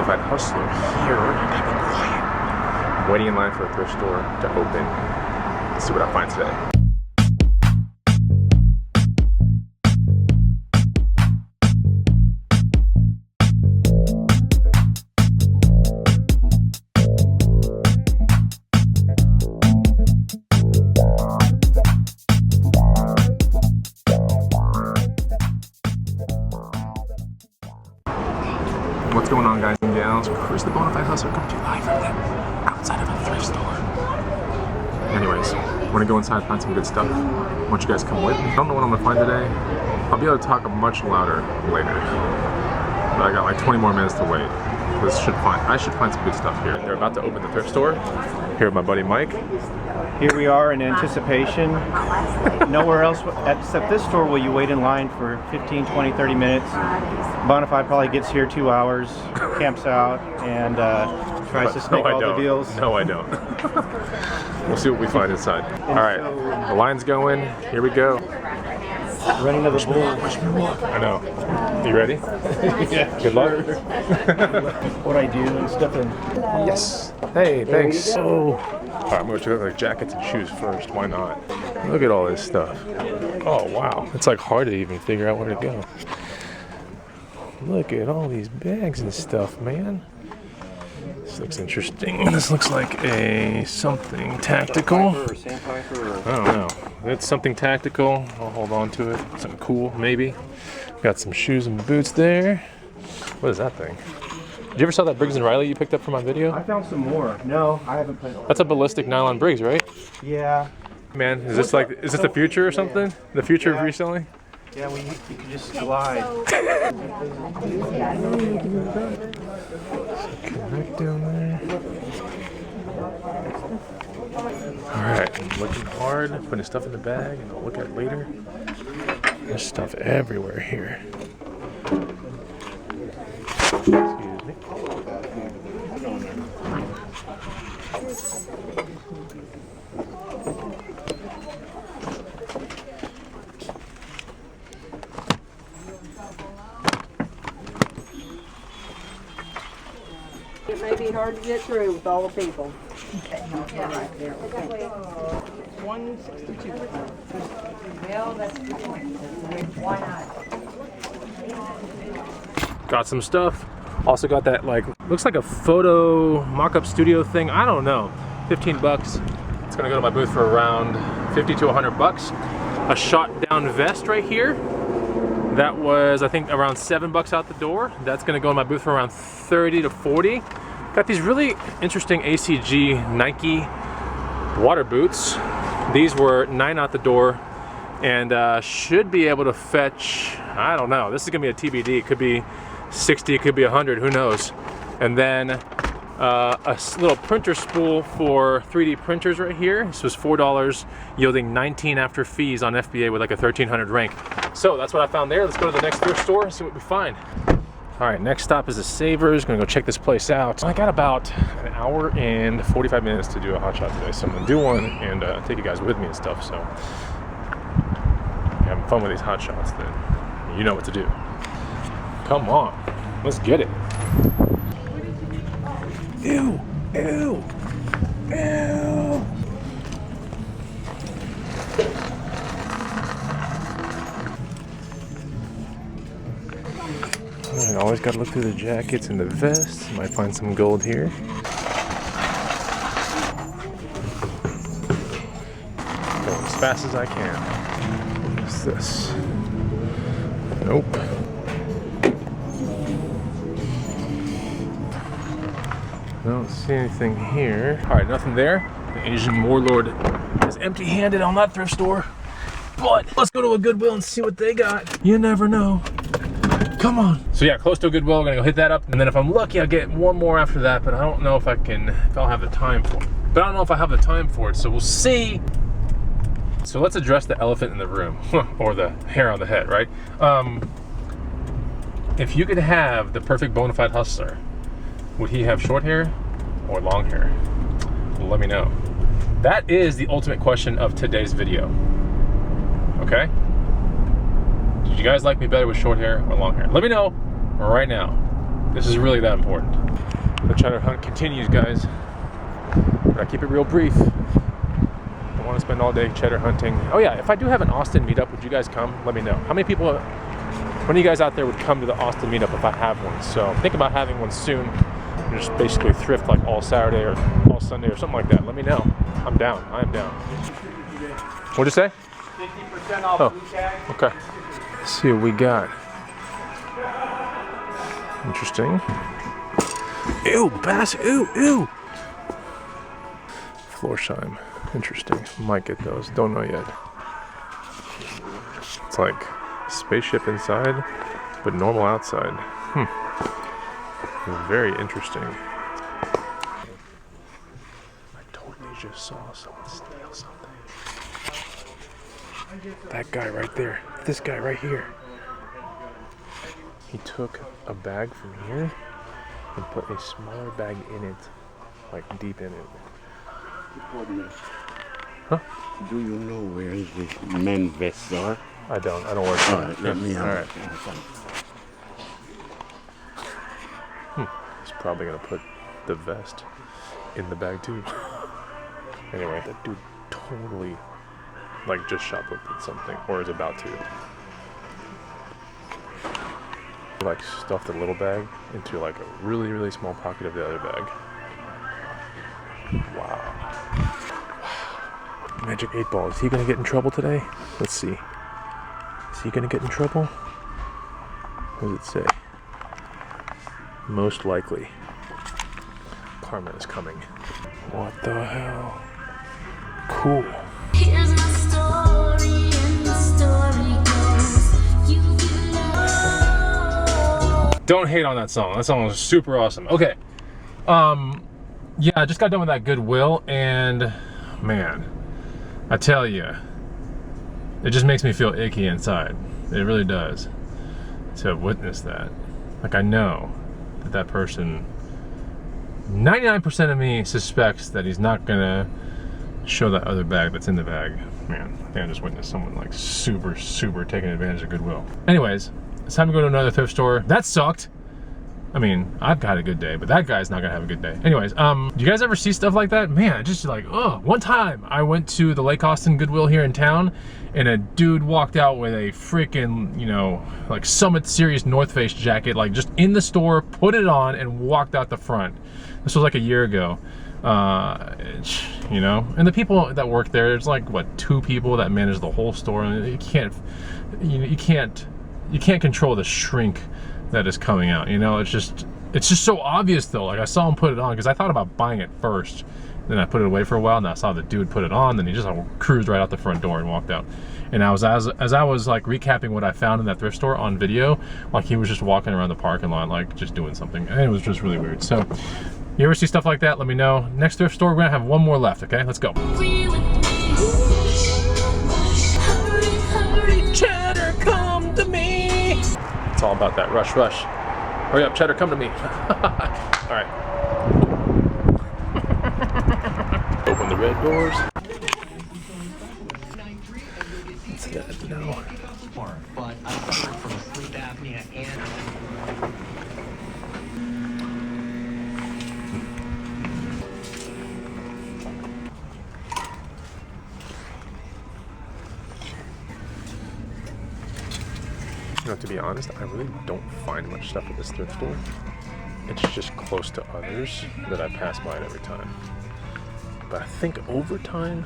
Bonafide hustler here. I've been quiet. I'm waiting in line for a thrift store to open. Let's see what I find today. What's going on, guys and gals? Chris the Bonafide Hustler coming to you live from the outside of a thrift store. Anyways, we're gonna go inside, find some good stuff. I want you guys to come with me. I don't know what I'm gonna find today. I'll be able to talk much louder later. But I got like 20 more minutes to wait. I should find some good stuff here. They're about to open the thrift store. Here with my buddy Mike. Here we are in anticipation. Nowhere else except this store will you wait in line for 15, 20, 30 minutes. Bonafide probably gets here 2 hours, camps out, and tries to snake all the deals. No, I don't. We'll see what we find inside. All right, the line's going. Here we go. Running to the bull. Wish me luck. I know. You ready? Yeah. Good luck. What I do and stuff. Yes. Hey, thanks. Oh. All right, I'm gonna check out like jackets and shoes first. Why not? Look at all this stuff. Oh wow, it's like hard to even figure out where to go. Look at all these bags and stuff, man. This looks interesting. This looks like a something tactical. I don't know. It's something tactical. I'll hold on to it. Something cool, maybe. Got some shoes and boots there. What is that thing? Did you ever saw that Briggs & Riley you picked up for my video? I found some more. No, I haven't played. That's a ballistic nylon Briggs, right? Yeah. Man, is this the future or something? Yeah. The future of reselling? Yeah, you can just glide. Connect down there. Alright, I'm looking hard, putting stuff in the bag, and I'll look at it later. There's stuff everywhere here. Excuse me. It may be hard to get through with all the people. Okay, right there. 162. Well, that's a good point. Why not? Got some stuff. Also got that looks like a photo mock-up studio thing. I don't know. 15 bucks. It's gonna go to my booth for around 50 to 100 bucks. A shot down vest right here. That was, I think, around 7 bucks out the door. That's gonna go in my booth for around 30 to 40. Got these really interesting ACG Nike water boots. These were 9 out the door and should be able to fetch, I don't know, this is gonna be a TBD. It could be 60, it could be 100, who knows. And then a little printer spool for 3D printers right here. This was $4, yielding 19 after fees on FBA with like a 1300 rank. So that's what I found there. Let's go to the next thrift store and see what we find. All right, next stop is the Savers. Gonna go check this place out. I got about an hour and 45 minutes to do a hot shot today, so I'm gonna do one and take you guys with me and stuff. So if you're having fun with these hot shots, then you know what to do. Come on, let's get it. Ew, ew, ew. Alright, always gotta look through the jackets and the vests. Might find some gold here. Going as fast as I can. What's this? Nope. I don't see anything here. Alright, nothing there. The Asian warlord is empty-handed on that thrift store. But let's go to a Goodwill and see what they got. You never know. Come on. So yeah, close to a Goodwill. I'm gonna go hit that up, and then if I'm lucky, I'll get one more after that. But I don't know if I'll have the time for it. But I don't know if I have the time for it. So we'll see. So let's address the elephant in the room, or the hair on the head, right? If you could have the perfect Bonafide hustler, would he have short hair or long hair? Well, let me know. That is the ultimate question of today's video. Okay? Did you guys like me better with short hair or long hair? Let me know right now. This is really that important. The cheddar hunt continues, guys. But I keep it real brief. I want to spend all day cheddar hunting. Oh yeah, if I do have an Austin meetup, would you guys come? Let me know. How many people, how many of you guys out there would come to the Austin meetup if I have one? So think about having one soon. Just basically thrift like all Saturday or all Sunday or something like that. Let me know. I'm down. I am down. What'd you say? 50% off blue tag. Okay. Let's see what we got. Interesting. Ew, bass. Ew, ew. Florsheim. Interesting. Might get those. Don't know yet. It's like spaceship inside, but normal outside. Very interesting. I totally just saw someone steal something. That guy right there. This guy right here. He took a bag from here and put a smaller bag in it, like deep in it. Huh? Do you know where the men vests are? I don't work for it. Let me have it. He's probably gonna put the vest in the bag too. Anyway, that dude totally like just shoplifted something, or is about to. He like stuffed a little bag into like a really, really small pocket of the other bag. Wow. Magic 8 Ball. Is he gonna get in trouble today? Let's see. Is he gonna get in trouble? What does it say? Most likely. Karma is coming. What the hell? Cool. Here's my story, and the story goes, you belong. Don't hate on that song. That song was super awesome. Okay. Yeah, I just got done with that Goodwill, and man, I tell you, it just makes me feel icky inside. It really does. To have witnessed that. Like, I know that person, 99% of me suspects that he's not gonna show that other bag that's in the bag. Man, I think I just witnessed someone like super taking advantage of Goodwill. Anyways, it's time to go to another thrift store. That sucked. I mean, I've had a good day, but that guy's not gonna have a good day. Anyways, do you guys ever see stuff like that? Man, just like, ugh. One time I went to the Lake Austin Goodwill here in town, and a dude walked out with a freaking, you know, like Summit Series North Face jacket, like just in the store, put it on, and walked out the front. This was like a year ago. You know, and the people that work there, there's like, what, 2 people that manage the whole store, and you can't control the shrink that is coming out, you know. It's just so obvious though. Like, I saw him put it on because I thought about buying it first, then I put it away for a while, and I saw the dude put it on, then he just like cruised right out the front door and walked out. And as I was like recapping what I found in that thrift store on video, like he was just walking around the parking lot, like just doing something, and it was just really weird. So you ever see stuff like that, let me know. Next thrift store, we're gonna have one more left. Okay, let's go. Hurry, cheddar, come to me. It's all about that rush. Hurry up, cheddar, come to me. All right. Open the red doors. What's that? No. But I suffered from sleep apnea and You know, to be honest, I really don't find much stuff at this thrift store. It's just close to others that I pass by it every time. But I think over time,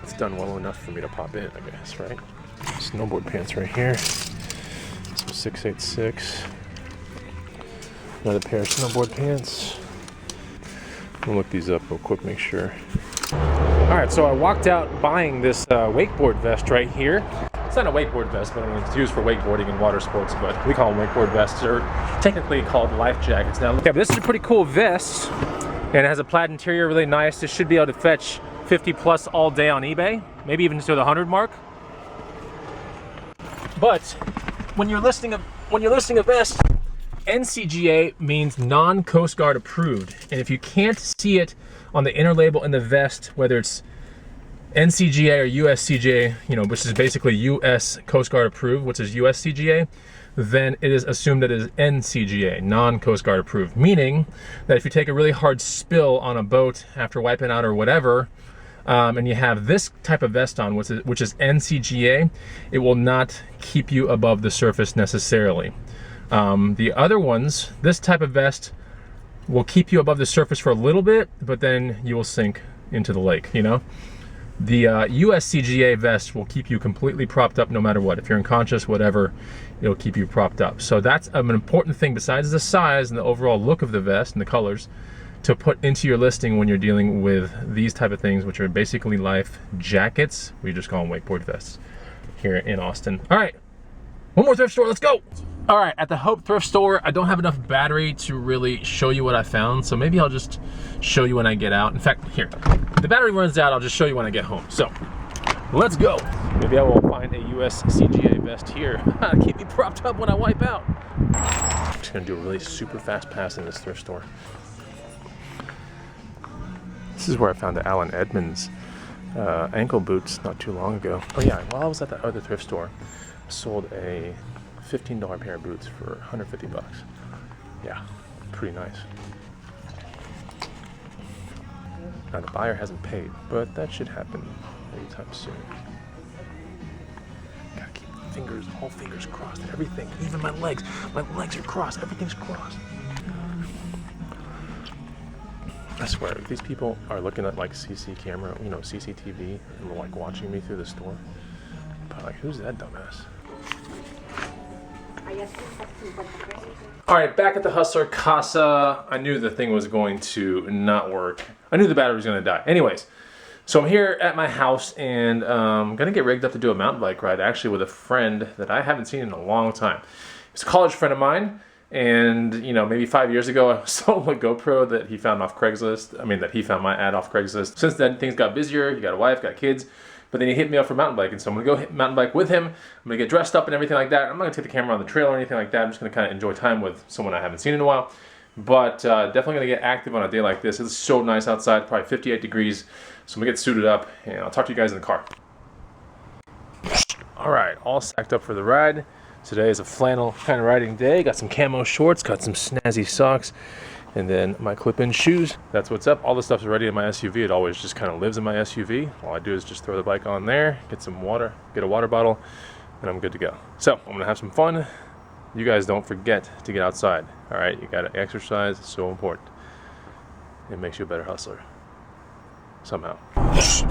it's done well enough for me to pop in, I guess, right? Snowboard pants right here. Some 686. Another pair of snowboard pants. I'll look these up real quick, make sure. All right, so I walked out buying this wakeboard vest right here. It's not a wakeboard vest, but I mean, it's used for wakeboarding and water sports, but we call them wakeboard vests, or technically called life jackets. Now, yeah, but this is a pretty cool vest, and it has a plaid interior, really nice. This should be able to fetch 50 plus all day on eBay, maybe even to the 100 mark. But when you're listing a vest, NCGA means non-Coast Guard approved, and if you can't see it on the inner label in the vest, whether it's NCGA or USCGA, you know, which is basically US Coast Guard approved, which is USCGA, then it is assumed that it is NCGA, non-Coast Guard approved, meaning that if you take a really hard spill on a boat after wiping out or whatever, and you have this type of vest on, which is NCGA, it will not keep you above the surface necessarily. The other ones, this type of vest will keep you above the surface for a little bit, but then you will sink into the lake, you know? The USCGA vest will keep you completely propped up no matter what. If you're unconscious, whatever, it'll keep you propped up. So that's an important thing besides the size and the overall look of the vest and the colors to put into your listing when you're dealing with these type of things, which are basically life jackets. We just call them wakeboard vests here in Austin. All right, one more thrift store, let's go. All right, at the Hope thrift store, I don't have enough battery to really show you what I found, so maybe I'll just show you when I get out. In fact, here, if the battery runs out, I'll just show you when I get home. So, let's go. Maybe I will find a USCGA vest here. Keep me propped up when I wipe out. I'm just gonna do a really super fast pass in this thrift store. This is where I found the Allen Edmonds ankle boots not too long ago. Oh yeah, while I was at that other thrift store, I sold a $15 pair of boots for 150 bucks. Yeah, pretty nice. Now the buyer hasn't paid, but that should happen anytime soon. Gotta keep fingers, all fingers crossed, everything, even my legs. My legs are crossed, everything's crossed. I swear, if these people are looking at like CC camera, you know, CCTV, and like watching me through the store, but like, who's that dumbass? All right, back at the Hustler Casa. I knew the thing was going to not work. I knew the battery was gonna die. Anyways, so I'm here at my house and gonna get rigged up to do a mountain bike ride, actually with a friend that I haven't seen in a long time. He's a college friend of mine, and you know, maybe 5 years ago, I sold a GoPro that he found off Craigslist. I mean, that he found my ad off Craigslist. Since then, things got busier. He got a wife, got kids. But then he hit me up for mountain biking, so I'm gonna go hit mountain bike with him. I'm gonna get dressed up and everything like that. I'm not gonna take the camera on the trail or anything like that. I'm just gonna kind of enjoy time with someone I haven't seen in a while. But definitely gonna get active on a day like this. It's so nice outside, probably 58 degrees. So I'm gonna get suited up and I'll talk to you guys in the car. All right, all sacked up for the ride. Today is a flannel kind of riding day. Got some camo shorts, got some snazzy socks, and then my clip-in shoes. That's what's up. All the stuff's already in my SUV. It always just kind of lives in my SUV. All I do is just throw the bike on there, get some water, get a water bottle, and I'm good to go. So I'm gonna have some fun. You guys don't forget to get outside. All right, you gotta exercise. It's so important. It makes you a better hustler. Somehow.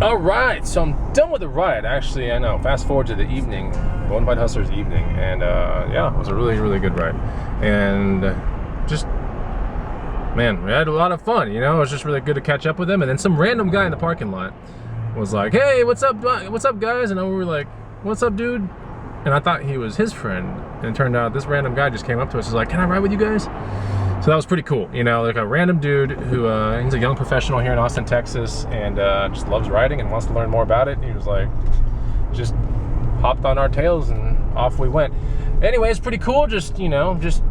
All right, so I'm done with the ride. Actually, I know. Fast forward to the evening, Bonafide Hustler's evening, and yeah, it was a really, really good ride. And just, man, we had a lot of fun, you know. It was just really good to catch up with him. And then some random guy in the parking lot was like, "Hey, what's up guys?" And we were like, "What's up, dude?" And I thought he was his friend, and it turned out this random guy just came up to us and was like, "Can I ride with you guys?" So that was pretty cool, you know, like a random dude who he's a young professional here in Austin, Texas, and just loves riding and wants to learn more about it. He was like, just hopped on our tails and off we went. Anyway, it's pretty cool. Just, you know, just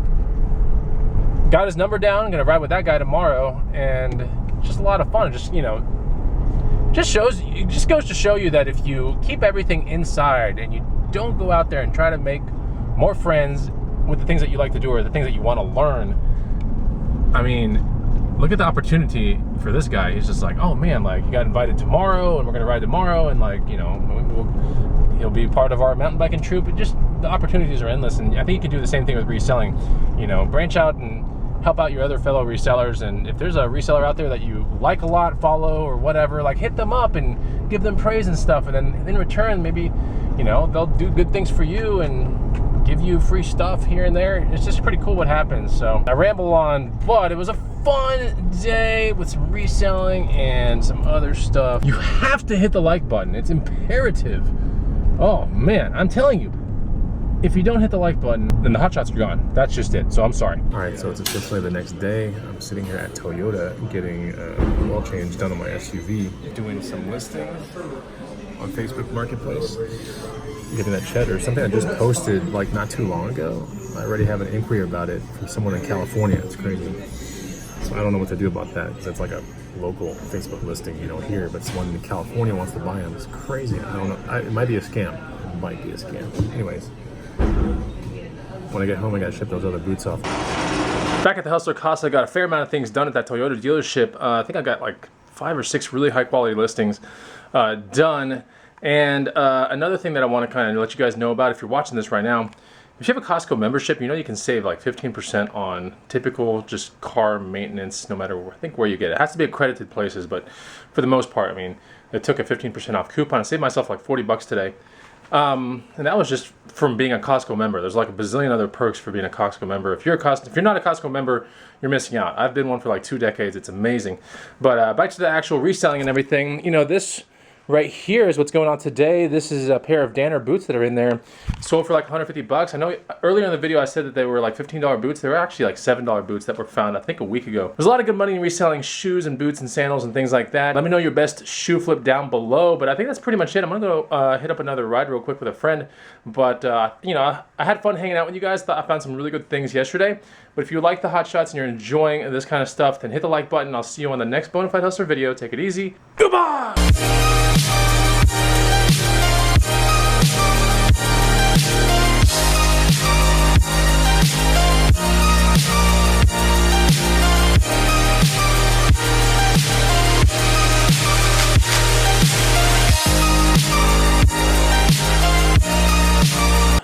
got his number down. Gonna ride with that guy tomorrow, and just a lot of fun. Just, you know, it just goes to show you that if you keep everything inside and you don't go out there and try to make more friends with the things that you like to do or the things that you want to learn, I mean, look at the opportunity for this guy. He's just like, oh man, like, he got invited tomorrow and we're gonna ride tomorrow, and like, you know, he'll be part of our mountain biking troop. But just the opportunities are endless, and I think you can do the same thing with reselling. You know, branch out and help out your other fellow resellers, and if there's a reseller out there that you like a lot, follow or whatever, like, hit them up and give them praise and stuff, and then in return, maybe, you know, they'll do good things for you and give you free stuff here and there. It's just pretty cool what happens. So I ramble on, but it was a fun day with some reselling and some other stuff. You have to hit the like button. It's imperative. Oh man, I'm telling you, if you don't hit the like button, then the hotshots are gone. That's just it. So I'm sorry. All right, so it's officially the next day. I'm sitting here at Toyota getting oil change done on my SUV, doing some listings on Facebook Marketplace, getting that cheddar, something I just posted like not too long ago. I already have an inquiry about it from someone in California. It's crazy. So I don't know what to do about that, because it's like a local Facebook listing, you know, here, but someone in California wants to buy them. It's crazy. I don't know. It might be a scam. It might be a scam. Anyways, when I get home, I gotta ship those other boots off. Back at the Hustler Casa, I got a fair amount of things done at that Toyota dealership. I think I got like 5 or 6 really high quality listings done. And another thing that I want to kind of let you guys know about, if you're watching this right now, if you have a Costco membership, you know you can save like 15% on typical just car maintenance, no matter I think where you get it. It has to be accredited places, but for the most part, I mean, I took a 15% off coupon. I saved myself like 40 bucks today. And that was just from being a Costco member. There's like a bazillion other perks for being a Costco member. If you're not a Costco member, you're missing out. I've been one for like 2 decades. It's amazing. But back to the actual reselling and everything. You know, this right here is what's going on today. This is a pair of Danner boots that are in there. Sold for like 150 bucks. I know earlier in the video I said that they were like $15 boots. They were actually like $7 boots that were found, I think, a week ago. There's a lot of good money in reselling shoes and boots and sandals and things like that. Let me know your best shoe flip down below. But I think that's pretty much it. I'm gonna go hit up another ride real quick with a friend. But you know, I had fun hanging out with you guys. I found some really good things yesterday. But if you like the hot shots and you're enjoying this kind of stuff, then hit the like button. I'll see you on the next Bonafide Hustler video. Take it easy. Goodbye!